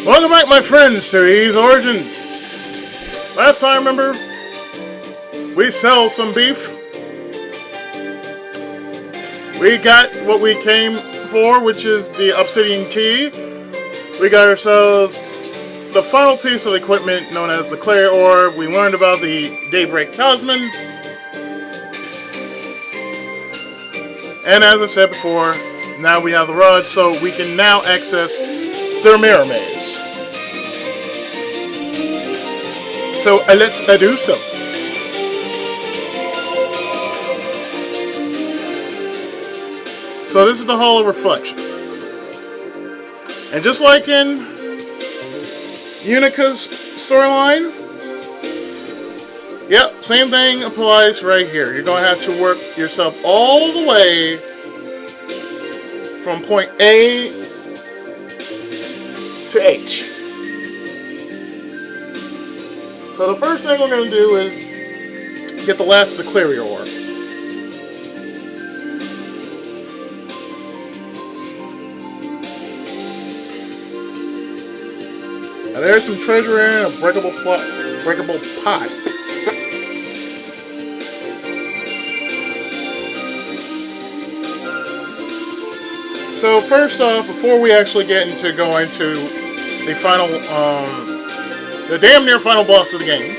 Welcome back, my friends, to E's Origin. Last time, remember, we sell some beef. We got what we came for, which is the obsidian key. We got ourselves the final piece of equipment known as the Clay Orb. We learned about the Daybreak Talisman. And as I said before, now we have the rod, so we can now access their mirror maze. So let's do so. So this is the Hall of Reflection. And just like in Unica's storyline, yep, same thing applies right here. You're going to have to work yourself all the way from point A to H. So the first thing we're going to do is get the last of the Cleary ore. Now there's some treasure in a breakable pot. So first off, before we actually get into going to the final, the damn near final boss of the game.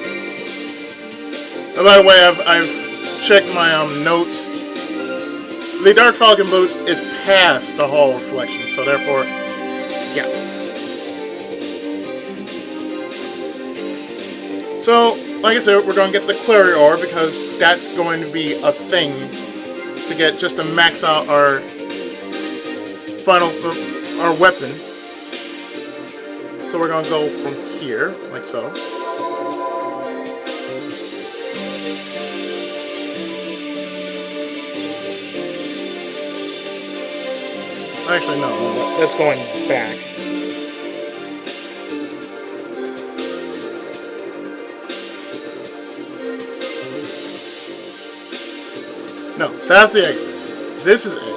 And by the way, I've checked my notes. The Dark Falcon boost is past the Hall of Reflection, so therefore, yeah. So, like I said, we're going to get the Clary Ore because that's going to be a thing to get just to max out our final, our weapon. So we're going to go from here, like so. Actually, no, that's going back. No, that's the exit. This is A.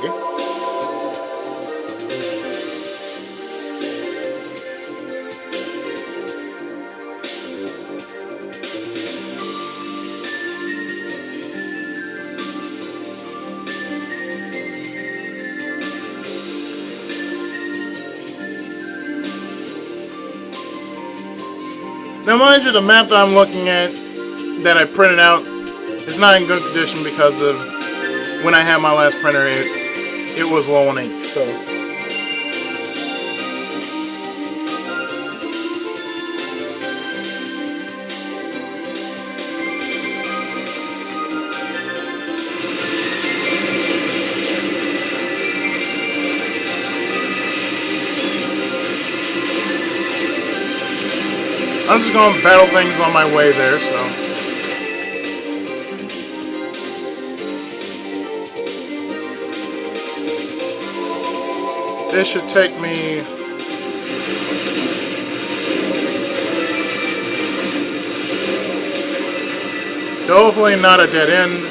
Now mind you, the map that I'm looking at, that I printed out, is not in good condition because of when I had my last printer, it was low on ink, so. I'm just going to battle things on my way there, so. This should take me... hopefully not a dead end.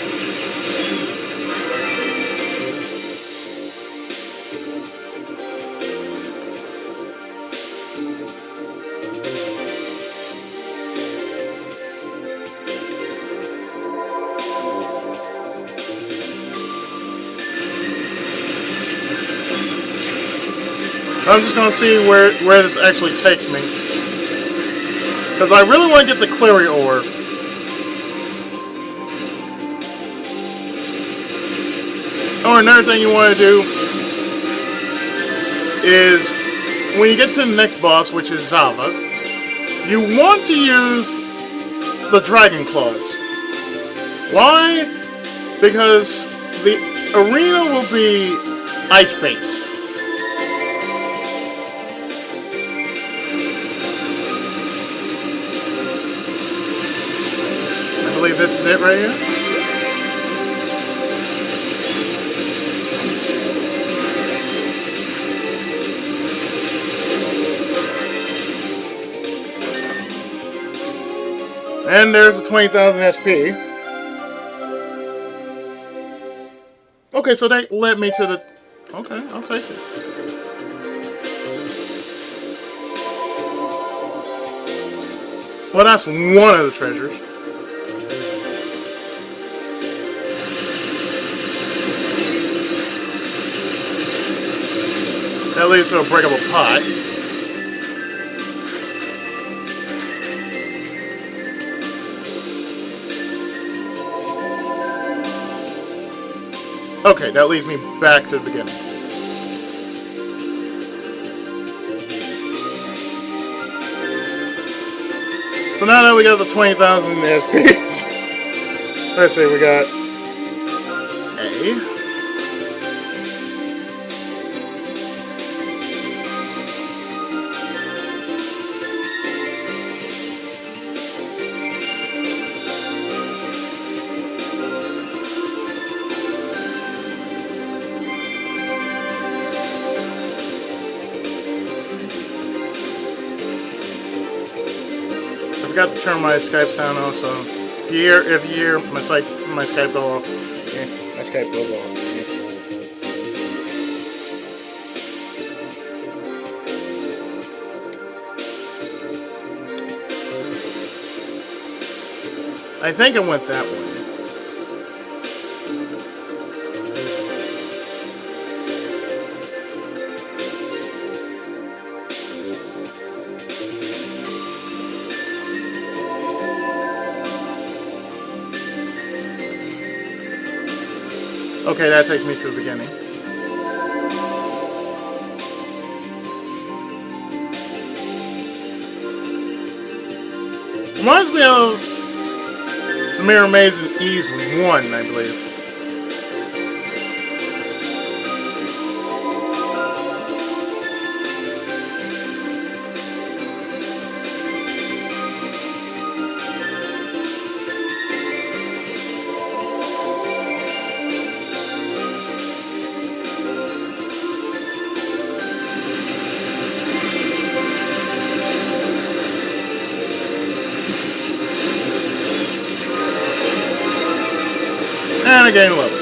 I'm just going to see where this actually takes me. Because I really want to get the Clary Ore. Oh, another thing you want to do is, when you get to the next boss, which is Zava, you want to use the Dragon Claws. Why? Because the arena will be ice-based. I believe this is it right here. And there's the 20,000 SP. Okay, so they led me to the... Okay, I'll take it. Well, that's one of the treasures. That leads to a breakable pot. Okay, that leads me back to the beginning. So now that we got the 20,000 SP, let's see, we got A. I forgot to turn my Skype sound off, so if you hear my Skype go off, yeah, my Skype goes off. Yeah. I think I went that way. Okay, that takes me to the beginning. Reminds me of the Mirror Maze in Ys 1, I believe. And I gain level.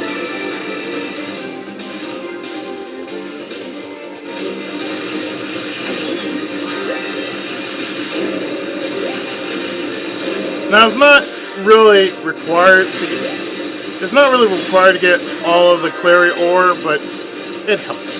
Now it's not really required to get all of the Clary ore, but it helps.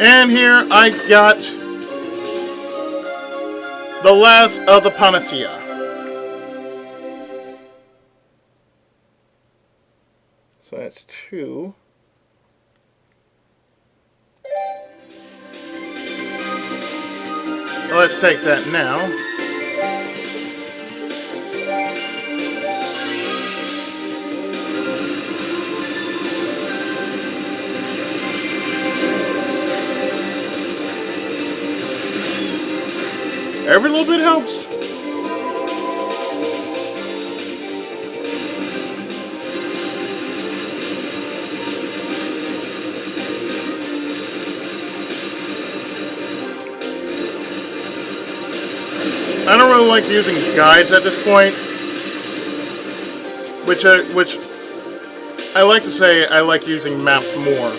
And here I got the last of the Panacea. So that's 2. Well, let's take that now. Every little bit helps. I don't really like using guides at this point, which I like to say I like using maps more.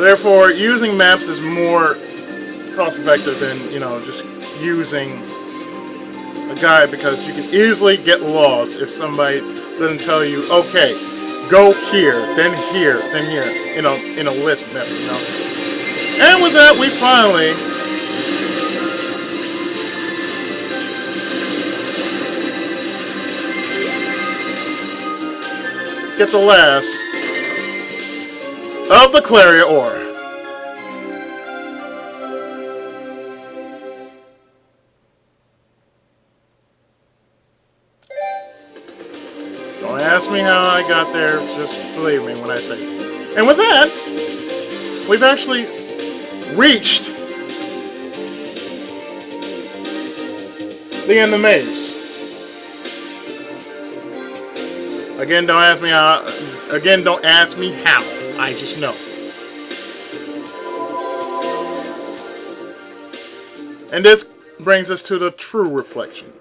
Therefore, using maps is more cost-effective than, just using a guide, because you can easily get lost if somebody doesn't tell you, okay, go here, then here, then here, in a list method, And with that, we finally get the last of the Claria ore. Don't ask me how I got there, just believe me when I say it. And with that, we've actually reached the end of the maze. Again, don't ask me how. Again, don't ask me how. I just know. And this brings us to the true reflection.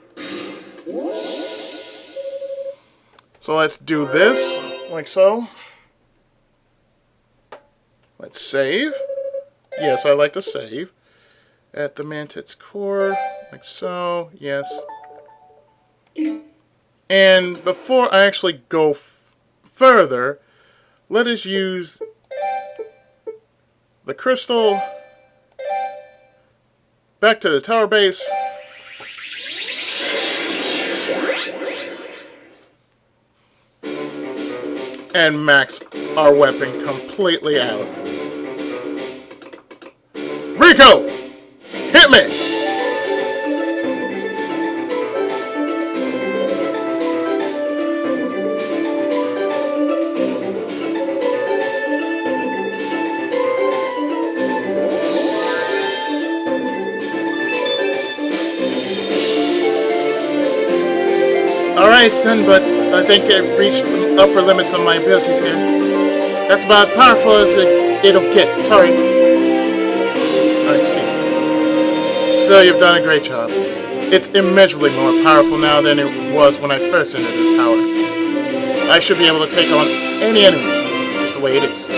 So let's do this, like so. Let's save. Yes, I like to save. At the Mantis core, like so. Yes. And before I actually go further, let us use the crystal back to the tower base. And max our weapon completely out. Rico! Hit me! Alright, it's done, but I think I've reached the upper limits of my abilities here. That's about as powerful as it'll get. Sorry. I see. So you've done a great job. It's immeasurably more powerful now than it was when I first entered this tower. I should be able to take on any enemy, just the way it is.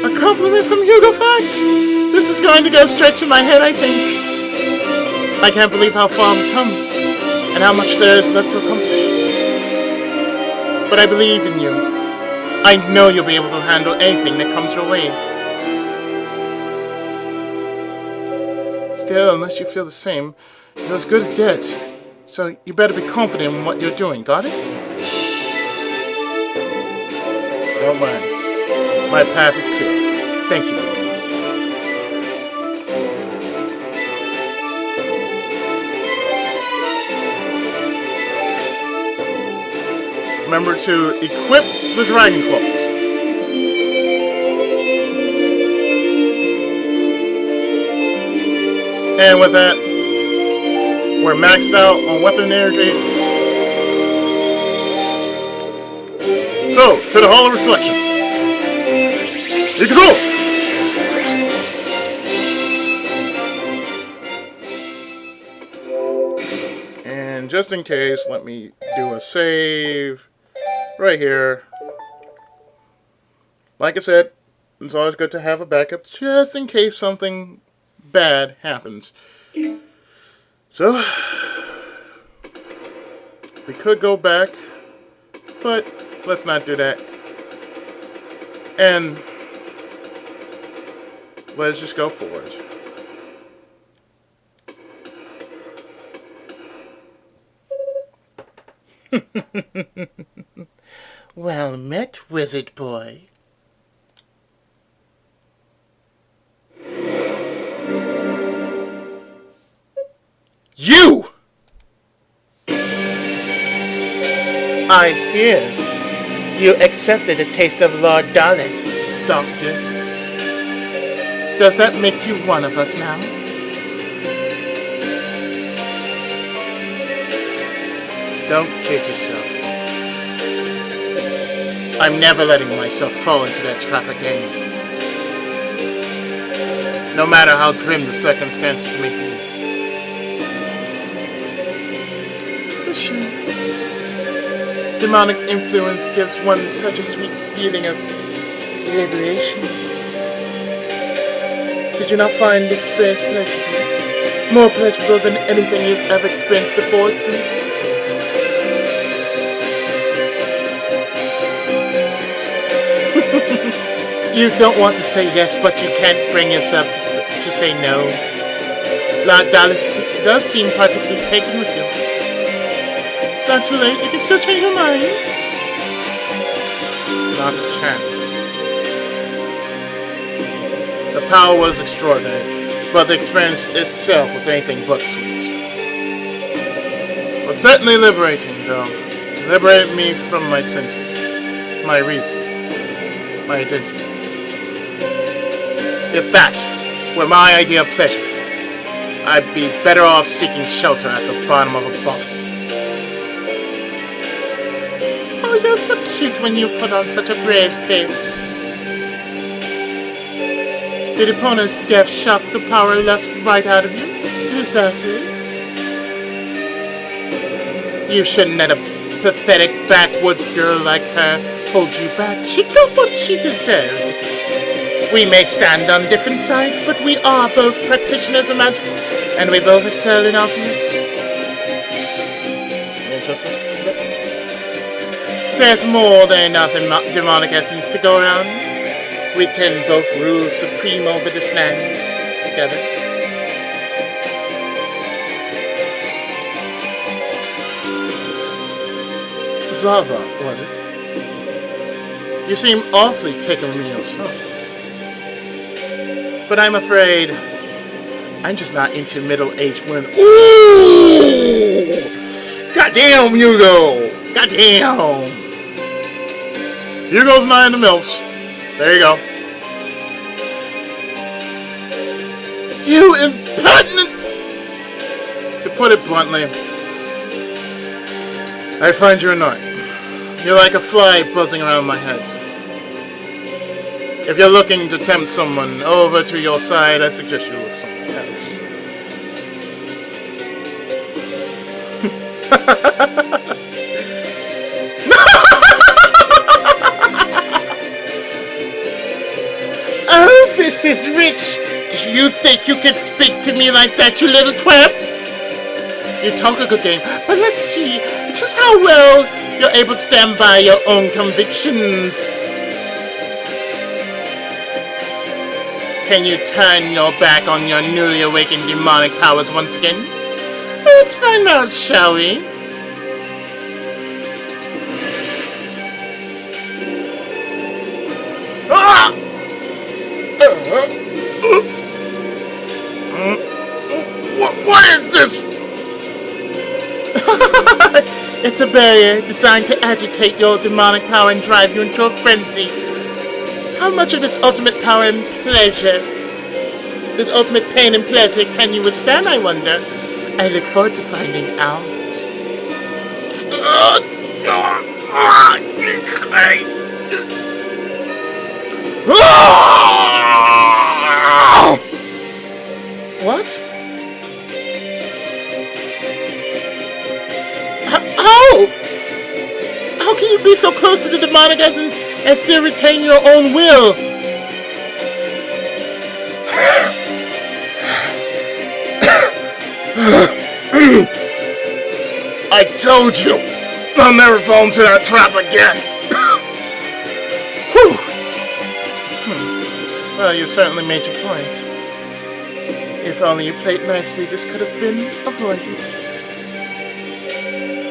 A compliment from Hugo Fact! This is going to go straight to my head, I think. I can't believe how far we've come, and how much there is left to accomplish. But I believe in you. I know you'll be able to handle anything that comes your way. Still, unless you feel the same, you're as good as dead. So you better be confident in what you're doing, got it? Don't worry. My path is clear. Thank you, Hugo. Remember to equip the Dragon Claws. And with that, we're maxed out on weapon energy. So, to the Hall of Reflection. Hugo! And just in case, let me do a save. Right here. Like I said, it's always good to have a backup just in case something bad happens. So, we could go back, but let's not do that. And let's just go forward. Well met, wizard boy. You! I hear you accepted a taste of Lord Dallas, Dark Gift. Does that make you one of us now? Don't kid yourself. I'm never letting myself fall into that trap again. No matter how grim the circumstances may be. For sure. Demonic influence gives one such a sweet feeling of liberation. Did you not find the experience pleasurable? More pleasurable than anything you've ever experienced before, since? You don't want to say yes, but you can't bring yourself to say no. Lord Dallas does seem particularly taken with you. It's not too late. You can still change your mind. Not a chance. The power was extraordinary, but the experience itself was anything but sweet. It was certainly liberating, though. It liberated me from my senses, my reason, my identity. If that were my idea of pleasure, I'd be better off seeking shelter at the bottom of a bottle. Oh, you're so cute when you put on such a brave face. Did Epona's death shock the power lust right out of you? Is that it? You shouldn't let a pathetic backwoods girl like her hold you back. She got what she deserved. We may stand on different sides, but we are both practitioners of magic, and we both excel in our fields. Justice? There's more than enough demonic essence to go around. We can both rule supreme over this land together. Zava, was it? You seem awfully taken with me yourself. But I'm afraid I'm just not into middle-aged women. Ooh! Goddamn, Hugo! Goddamn! Hugo's not into MILFs. There you go. You impertinent! To put it bluntly, I find you annoying. You're like a fly buzzing around my head. If you're looking to tempt someone over to your side, I suggest you look somewhere else. Oh, this is rich. Do you think you can speak to me like that, you little twerp? You talk a good game, but let's see just how well you're able to stand by your own convictions. Can you turn your back on your newly awakened demonic powers once again? Let's find out, shall we? Ah! What is this? It's a barrier designed to agitate your demonic power and drive you into a frenzy. How much of this ultimate power and pleasure, this ultimate pain and pleasure, can you withstand, I wonder? I look forward to finding out. What? How can you be so close to the demonic essence and still retain your own will? I told you, I'll never fall into that trap again. Well, you certainly made your point. If only you played nicely, this could have been avoided.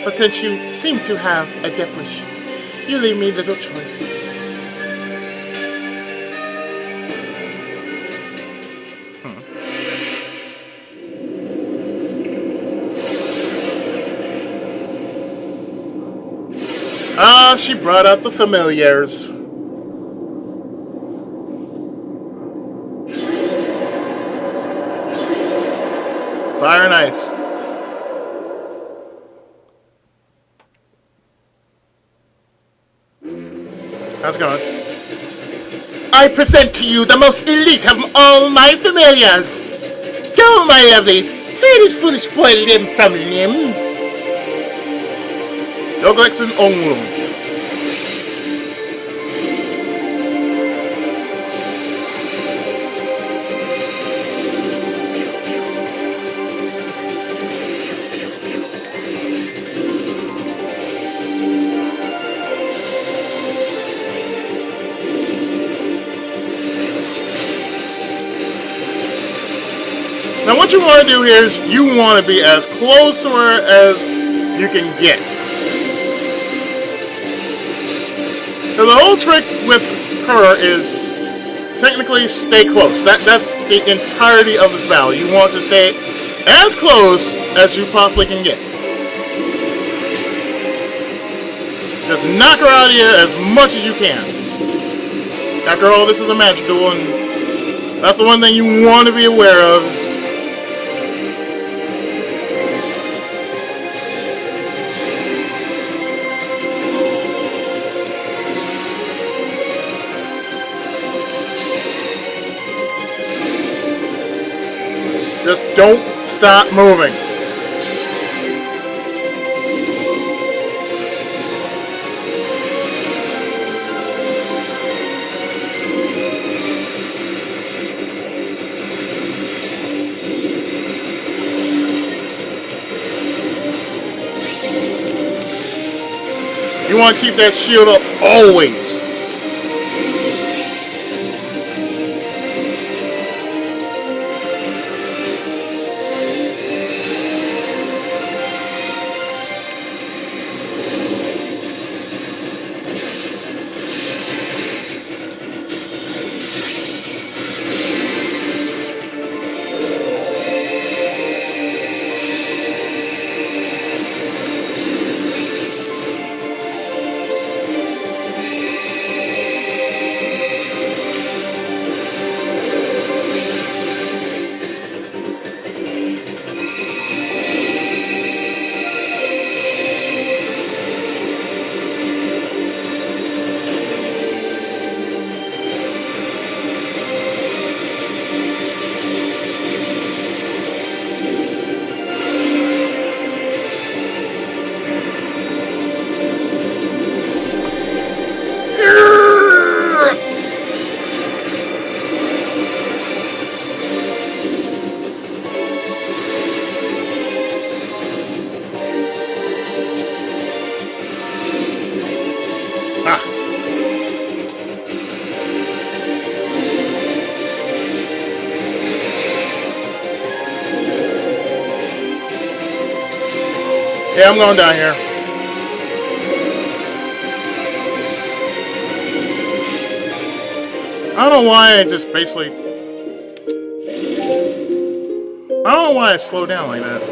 But since you seem to have a death wish, you leave me little choice. Ah, she brought out the familiars. Fire and ice. How's it going? I present to you the most elite of all my familiars. Go, my lovelies. Tear this foolish boy limb from limb. Yoglexen Onglum. Now what you want to do here is you want to be as close to her as you can get. So the whole trick with her is technically stay close. That's the entirety of this battle. You want to stay as close as you possibly can get. Just knock her out of here as much as you can. After all, this is a magic duel, and That's the one thing you want to be aware of. Just don't stop moving. You want to keep that shield up always. Yeah, I'm going down here. I don't know why I just basically... I don't know why I slowed down like that.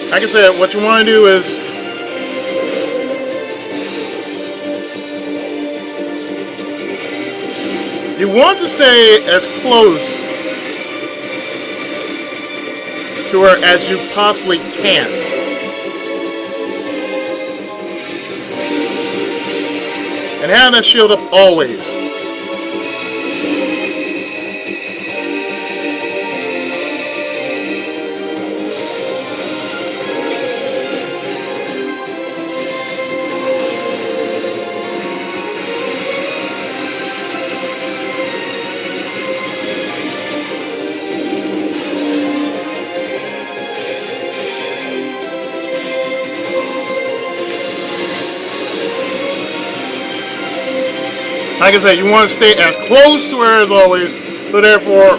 Like I said, what you want to do is you want to stay as close to her as you possibly can. And have that shield up always. Like I said, you want to stay as close to her as always, so therefore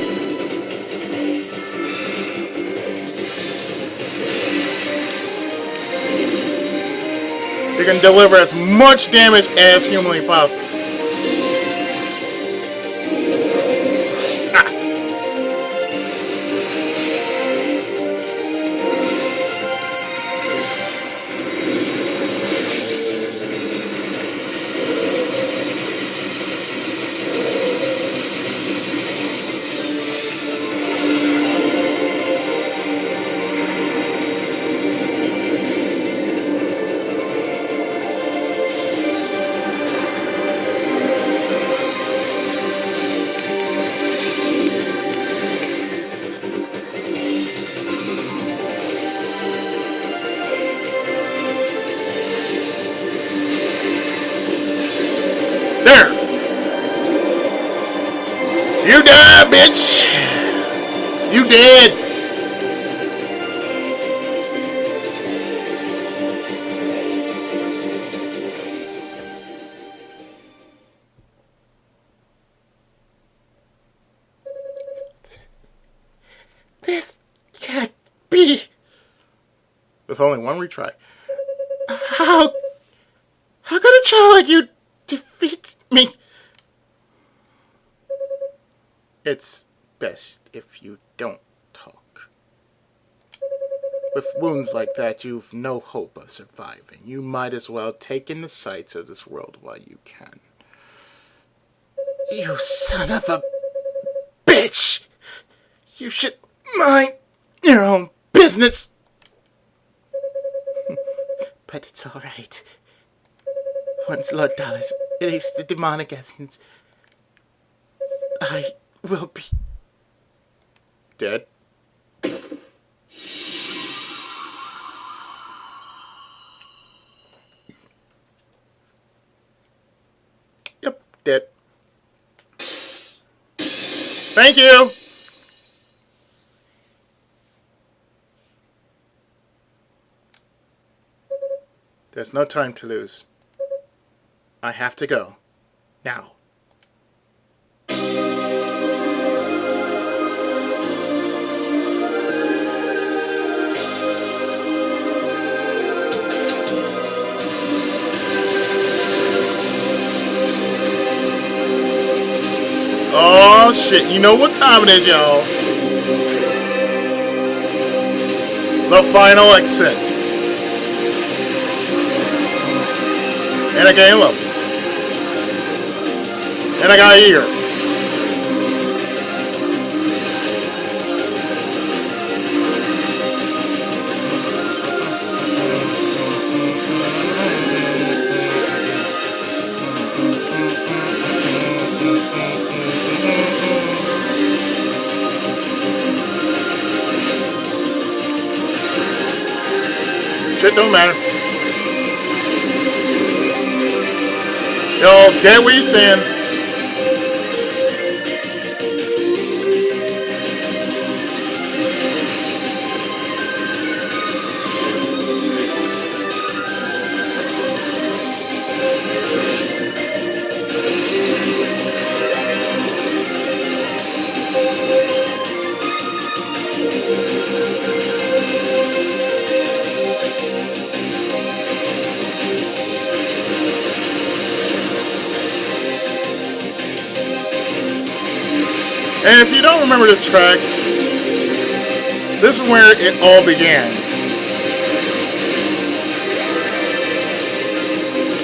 you can deliver as much damage as humanly possible. There! You die, bitch! You dead! be? With only one retry. How could a child like you defeat me? It's best if you don't talk. With wounds like that, you've no hope of surviving. You might as well take in the sights of this world while you can. You son of a bitch! You should mind your own business. But it's alright. Once Lord Dallas released the demonic essence, I will be dead. Yep, dead. Thank you. There's no time to lose. I have to go. Now. Oh shit, you know what time it is, y'all. The final exit. And I got a level. And I got a year. Shit don't matter. Y'all dead where you stand. And if you don't remember this track, this is where it all began.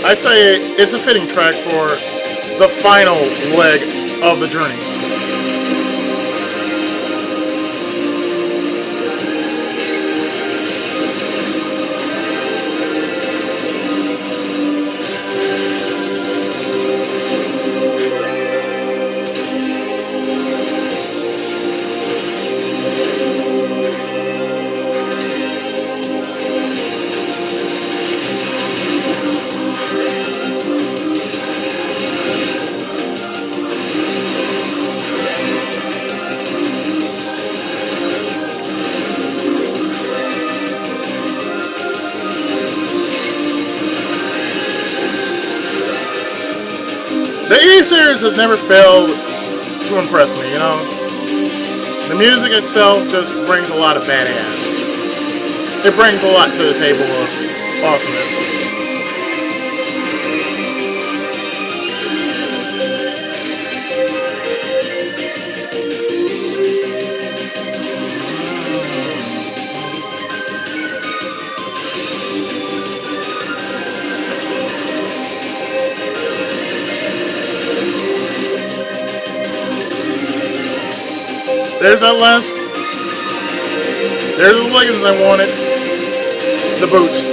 I say it's a fitting track for the final leg of the journey. The E-Series has never failed to impress me, you know? The music itself just brings a lot of badass. It brings a lot to the table of awesomeness. There's that last. There's the leggings I wanted. The boots.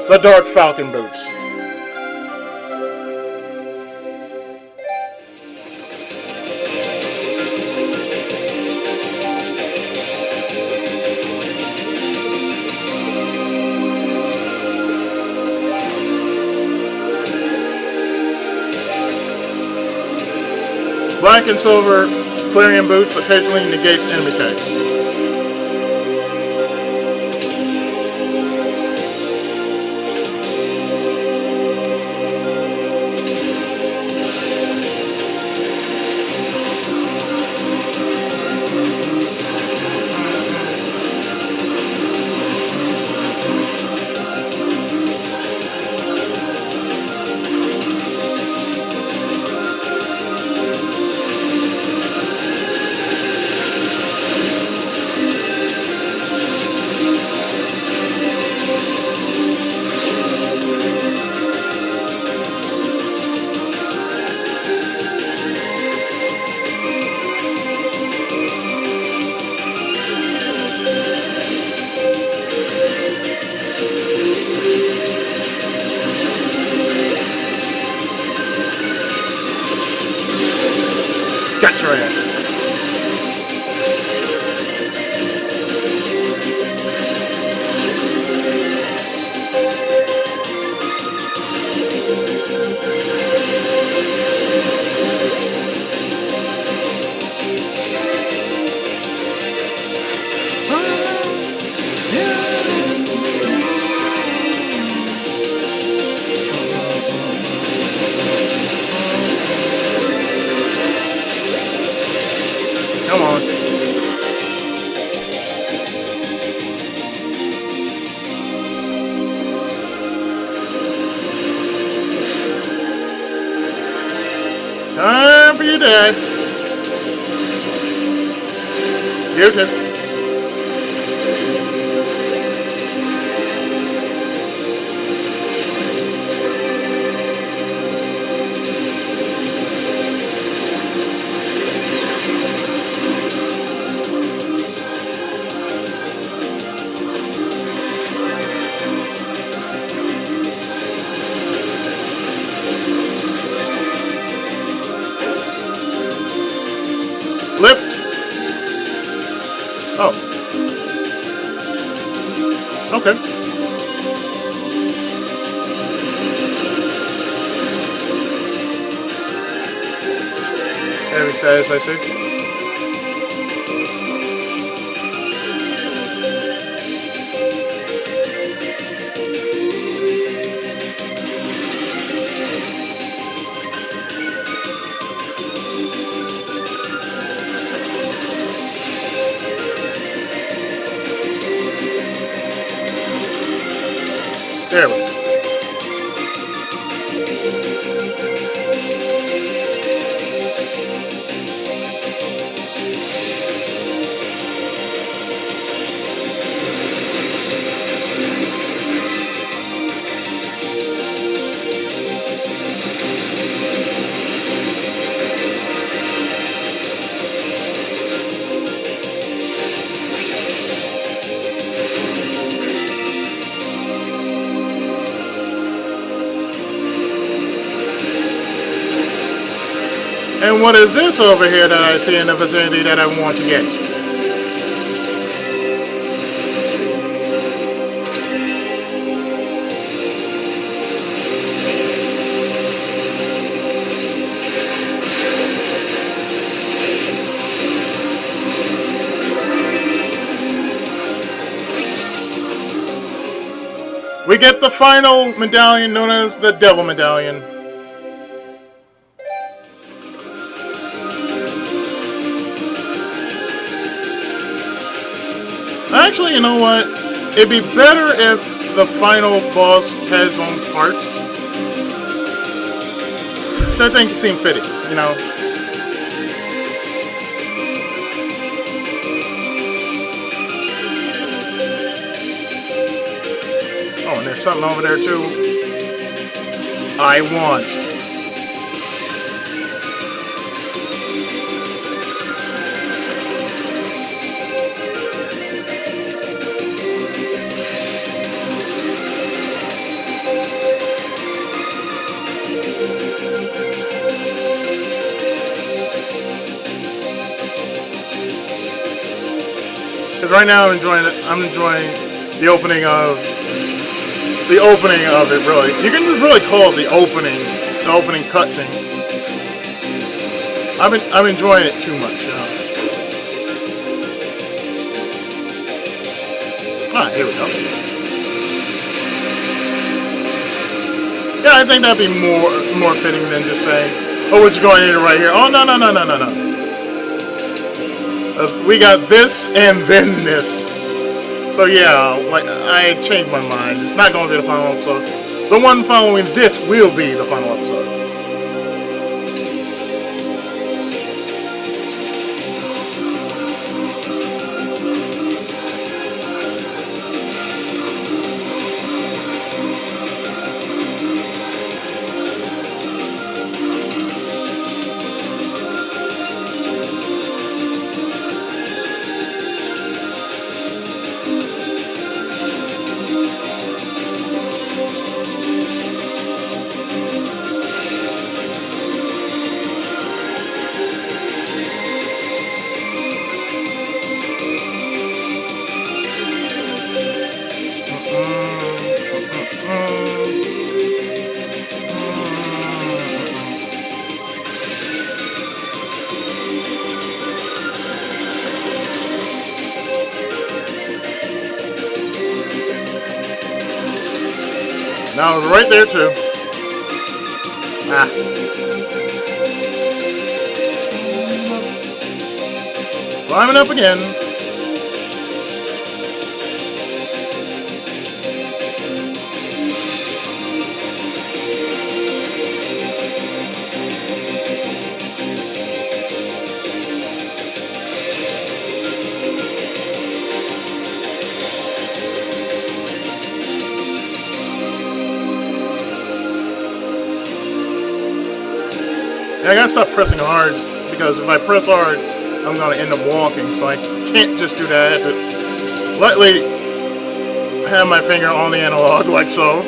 The Dark Falcon boots. Black and silver Clarion boots occasionally negates enemy attacks. day. You too. Lift. Oh. Okay. Heavy status, I see. There we go. And what is this over here that I see in the vicinity that I want to get? We get the final medallion known as the Devil Medallion. Actually, you know what? It'd be better if the final boss had his own part. So I think it seemed fitting, you know? Oh, and there's something over there too. I want. Because right now I'm enjoying the opening of it. Really, you can really call it the opening cutscene. I'm enjoying it too much. You know? Ah, here we go. Yeah, I think that'd be more fitting than just saying, "Oh, we're just going in right here." Oh, no. We got this and then this. So yeah, like I changed my mind. It's not going to be the final episode. The one following this will be the final episode. Now it's right there too. Ah. Climbing up again. Yeah, I gotta stop pressing hard because if I press hard, I'm gonna end up walking. So I can't just do that. I have to lightly have my finger on the analog like so.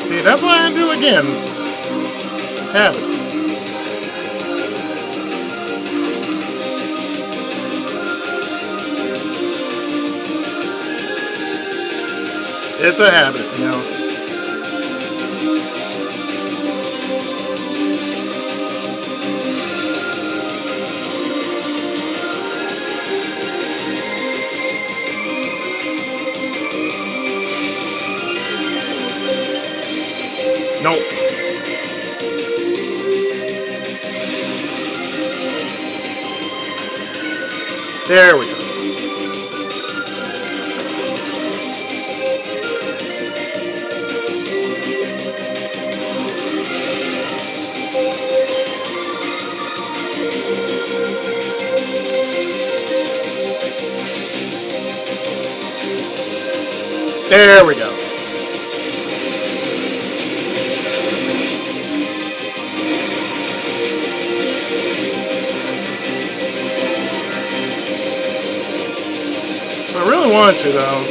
See, that's what I do again. Have it. It's a habit, you know. Nope. There we go. There we go. If I really wanted to, though,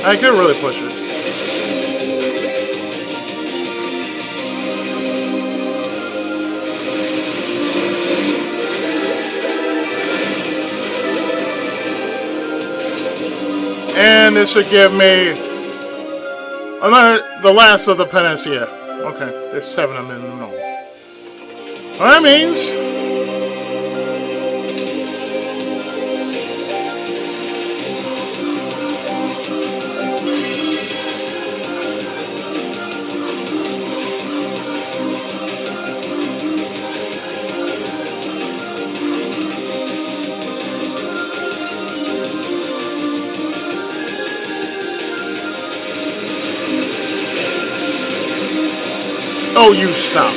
I could really push it. And this should give me the last of the panacea. Okay, there's 7 of them in all. Well, that means oh, you stop.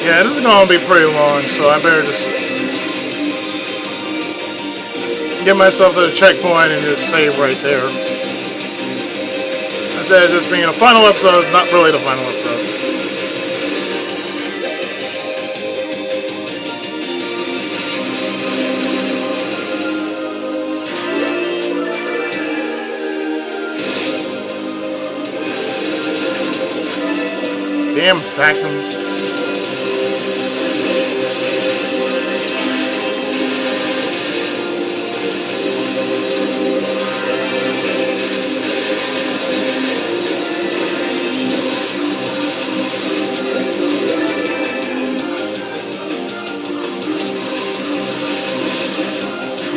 Yeah, this is gonna be pretty long, so I better just get myself to the checkpoint and just save right there. Instead of this being a final episode, it's not really the final episode. Damn vacuums.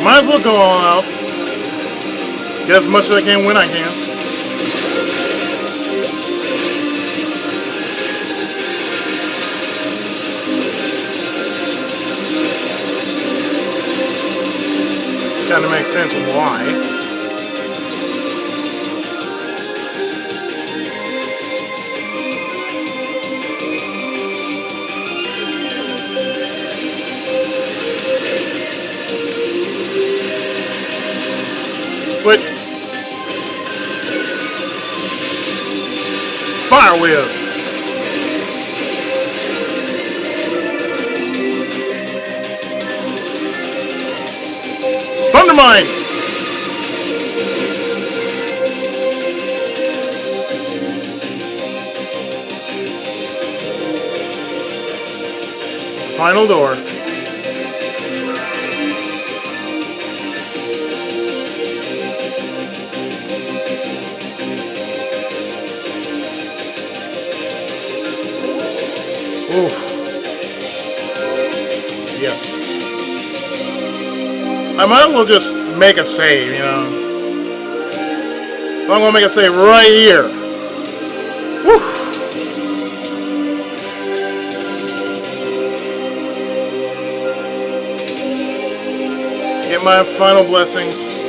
Might as well go on out. Get as much as I can when I can. Kinda makes sense why. Switch. Fire wheel. Thundermine. Final door. I might as well just make a save, you know. I'm gonna make a save right here. Woo! Get my final blessings.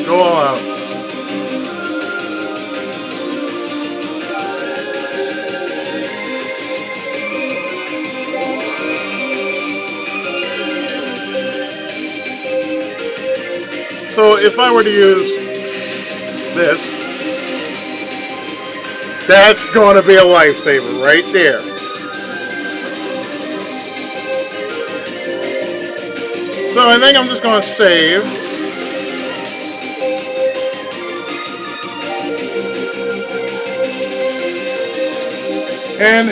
Go all out. So if I were to use this, that's going to be a lifesaver right there. So I think I'm just going to save. And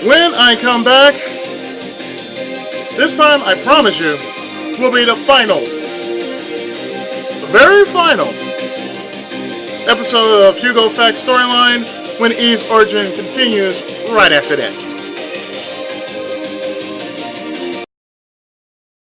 when I come back, this time I promise you will be the final, very final episode of Hugo Facts Storyline when E's origin continues right after this.